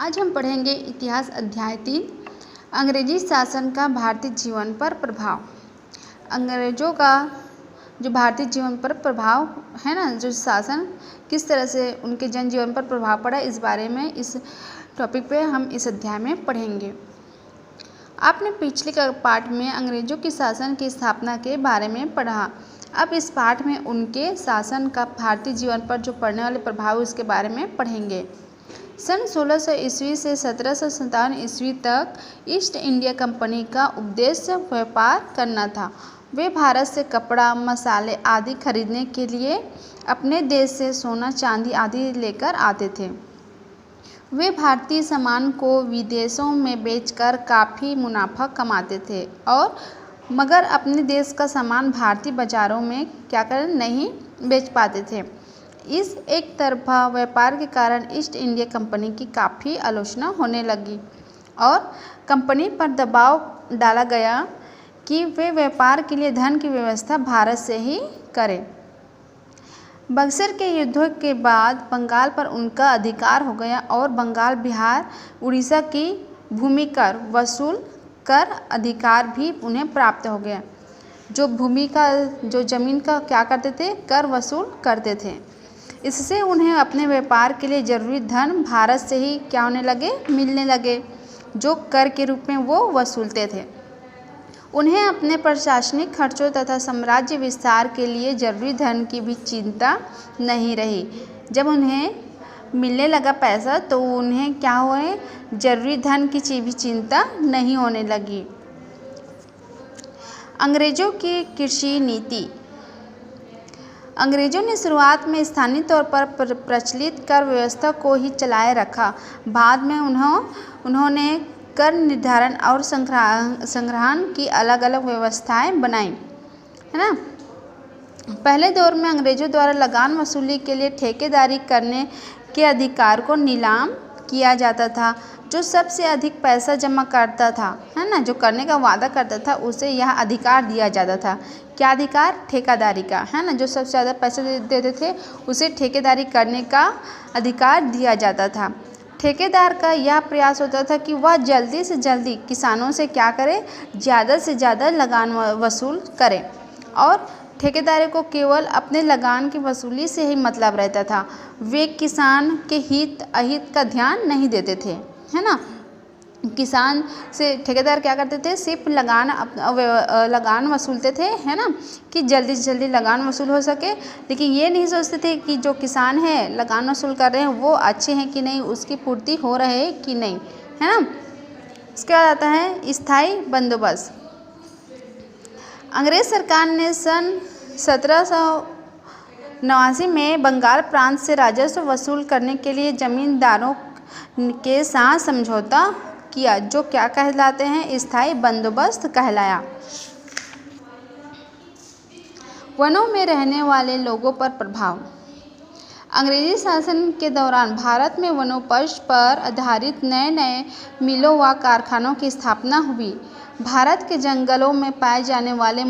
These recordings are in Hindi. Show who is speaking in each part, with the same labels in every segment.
Speaker 1: आज हम पढ़ेंगे इतिहास अध्याय 3 अंग्रेजी शासन का भारतीय जीवन पर प्रभाव। अंग्रेजों का जो भारतीय जीवन पर प्रभाव है ना, जो शासन किस तरह से उनके जनजीवन पर प्रभाव पड़ा, इस बारे में इस टॉपिक पे हम इस अध्याय में पढ़ेंगे। आपने पिछले पाठ में अंग्रेजों के शासन की स्थापना के बारे में पढ़ा। अब इस पाठ में उनके शासन का भारतीय जीवन पर जो पड़ने वाले प्रभाव इसके बारे में पढ़ेंगे। सन 1600 ईस्वी से 1757 ईस्वी तक ईस्ट इंडिया कंपनी का उद्देश्य व्यापार करना था। वे भारत से कपड़ा, मसाले आदि खरीदने के लिए अपने देश से सोना, चांदी आदि लेकर आते थे। वे भारतीय सामान को विदेशों में बेचकर काफ़ी मुनाफा कमाते थे और मगर अपने देश का सामान भारतीय बाज़ारों में नहीं बेच पाते थे। इस एक तरफा व्यापार के कारण ईस्ट इंडिया कंपनी की काफ़ी आलोचना होने लगी और कंपनी पर दबाव डाला गया कि वे व्यापार के लिए धन की व्यवस्था भारत से ही करें। बक्सर के युद्धों के बाद बंगाल पर उनका अधिकार हो गया और बंगाल, बिहार, उड़ीसा की भूमि कर वसूल कर अधिकार भी उन्हें प्राप्त हो गया। जो ज़मीन का क्या करते थे, कर वसूल करते थे। इससे उन्हें अपने व्यापार के लिए जरूरी धन भारत से ही मिलने लगे, जो कर के रूप में वो वसूलते थे। उन्हें अपने प्रशासनिक खर्चों तथा साम्राज्य विस्तार के लिए जरूरी धन की भी चिंता नहीं रही। जब उन्हें मिलने लगा पैसा तो उन्हें जरूरी धन की भी चिंता नहीं होने लगी। अंग्रेजों की कृषि नीति। अंग्रेजों ने शुरुआत में स्थानीय तौर पर प्रचलित कर व्यवस्था को ही चलाए रखा। बाद में उन्होंने कर निर्धारण और संग्रहण की अलग अलग व्यवस्थाएं बनाई, है ना। पहले दौर में अंग्रेजों द्वारा लगान वसूली के लिए ठेकेदारी करने के अधिकार को नीलाम किया जाता था। जो सबसे अधिक पैसा जमा करता था, है ना, जो करने का वादा करता था, उसे यह अधिकार दिया जाता था। क्या अधिकार? ठेकेदारी का, है ना। जो सबसे ज़्यादा पैसे देते थे उसे ठेकेदारी करने का अधिकार दिया जाता था। ठेकेदार का यह प्रयास होता था कि वह जल्दी से जल्दी किसानों से क्या करे, ज़्यादा से ज़्यादा लगान वसूल करे और ठेकेदार को केवल अपने लगान की वसूली से ही मतलब रहता था। वे किसान के हित अहित का ध्यान नहीं देते थे, है ना। किसान से ठेकेदार क्या करते थे, सिर्फ लगान वसूलते थे, है ना, कि जल्दी से जल्दी लगान वसूल हो सके। लेकिन ये नहीं सोचते थे कि जो किसान है लगान वसूल कर रहे हैं वो अच्छे हैं कि नहीं, उसकी पूर्ति हो रही है कि नहीं, है ना। इसके बाद आता है स्थायी बंदोबस्त। अंग्रेज सरकार ने सन 1789 में बंगाल प्रांत से राजस्व वसूल करने के लिए जमींदारों के साथ समझौता किया, जो क्या कहलाते हैं, स्थायी बंदोबस्त कहलाया। वनों में रहने वाले लोगों पर प्रभाव। अंग्रेजी शासन के दौरान भारत में वनोपज पर आधारित नए नए मिलों व कारखानों की स्थापना हुई। भारत के जंगलों में पाए जाने वाले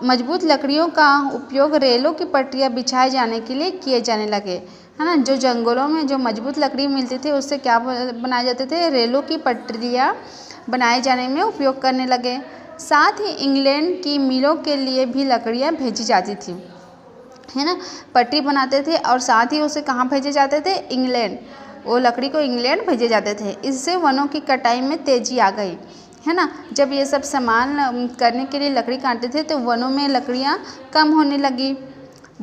Speaker 1: मजबूत लकड़ियों का उपयोग रेलों की पटरियां बिछाए जाने के लिए किए जाने लगे, है ना। जो जंगलों में जो मजबूत लकड़ी मिलती थी उससे क्या बनाए जाते थे, रेलों की पटरियां बनाए जाने में उपयोग करने लगे। साथ ही इंग्लैंड की मिलों के लिए भी लकड़ियां भेजी जाती थी, है ना। पटरी बनाते थे और साथ ही उसे कहाँ भेजे जाते थे, इंग्लैंड। वो लकड़ी को इंग्लैंड भेजे जाते थे। इससे वनों की कटाई में तेजी आ गई, है ना। जब ये सब सामान करने के लिए लकड़ी काटते थे तो वनों में लकड़ियाँ कम होने लगी।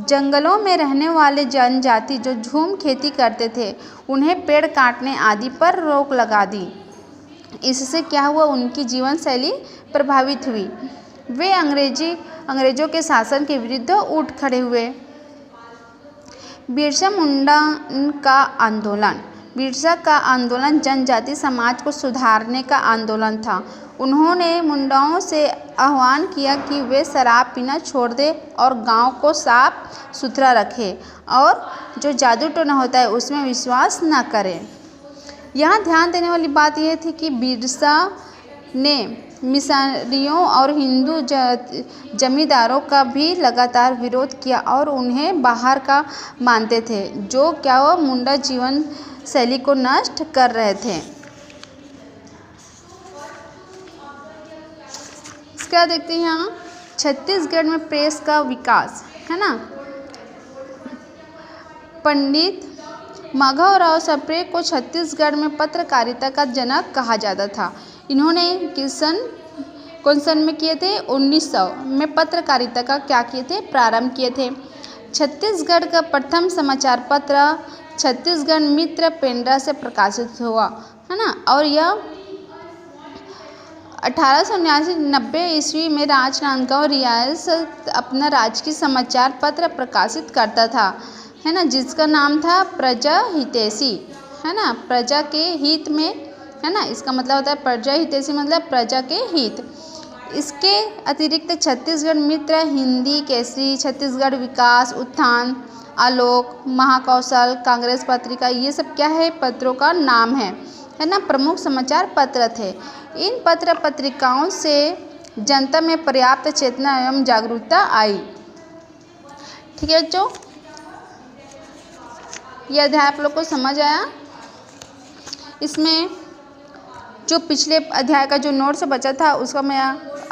Speaker 1: जंगलों में रहने वाले जनजाति जो झूम खेती करते थे उन्हें पेड़ काटने आदि पर रोक लगा दी। इससे क्या हुआ, उनकी जीवन शैली प्रभावित हुई। वे अंग्रेजों के शासन के विरुद्ध उठ खड़े हुए। बिरसा मुंडा का आंदोलन। बिरसा का आंदोलन जनजाति समाज को सुधारने का आंदोलन था। उन्होंने मुंडाओं से आह्वान किया कि वे शराब पीना छोड़ दें और गांव को साफ सुथरा रखें और जो जादू टोना होता है उसमें विश्वास न करें। यहाँ ध्यान देने वाली बात यह थी कि बिरसा ने मिशनरियों और हिंदू जमींदारों का भी लगातार विरोध किया और उन्हें बाहर का मानते थे, जो क्या वो मुंडा जीवन शैली को नष्ट कर रहे थे। इसका देखते हैं यहाँ छत्तीसगढ़ में प्रेस का विकास, है ना। पंडित माधवराव सप्रे को छत्तीसगढ़ में पत्रकारिता का जनक कहा जाता था। इन्होंने कौन सन में किए थे? 1900 में पत्रकारिता का क्या किए थे? प्रारंभ किए थे। छत्तीसगढ़ का प्रथम समाचार पत्र छत्तीसगढ़ मित्र पेंड्रा से प्रकाशित हुआ, है ना। और यह 1879-90 ईस्वी में राजनांदगांव रियासत अपना राजकीय समाचार पत्र प्रकाशित करता था, है ना, जिसका नाम था प्रजा हितैषी, है ना। प्रजा के हित में, है ना, इसका मतलब होता है प्रजा हितैषी मतलब प्रजा के हित। इसके अतिरिक्त छत्तीसगढ़ मित्र, हिंदी केसरी, छत्तीसगढ़ विकास, उत्थान, आलोक, महाकौशल, कांग्रेस पत्रिका, ये सब क्या है? पत्रों का नाम है ना, प्रमुख समाचार पत्र थे। इन पत्र पत्रिकाओं से जनता में पर्याप्त चेतना एवं जागरूकता आई। ठीक है बच्चों, यह अध्याय आप लोग को समझ आया। इसमें जो पिछले अध्याय का जो नोट्स बचा था उसका मैं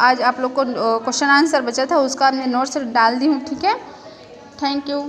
Speaker 1: आज आप लोग को क्वेश्चन आंसर बचा था उसका मैं नोट्स डाल दी हूँ। ठीक है, थैंक यू।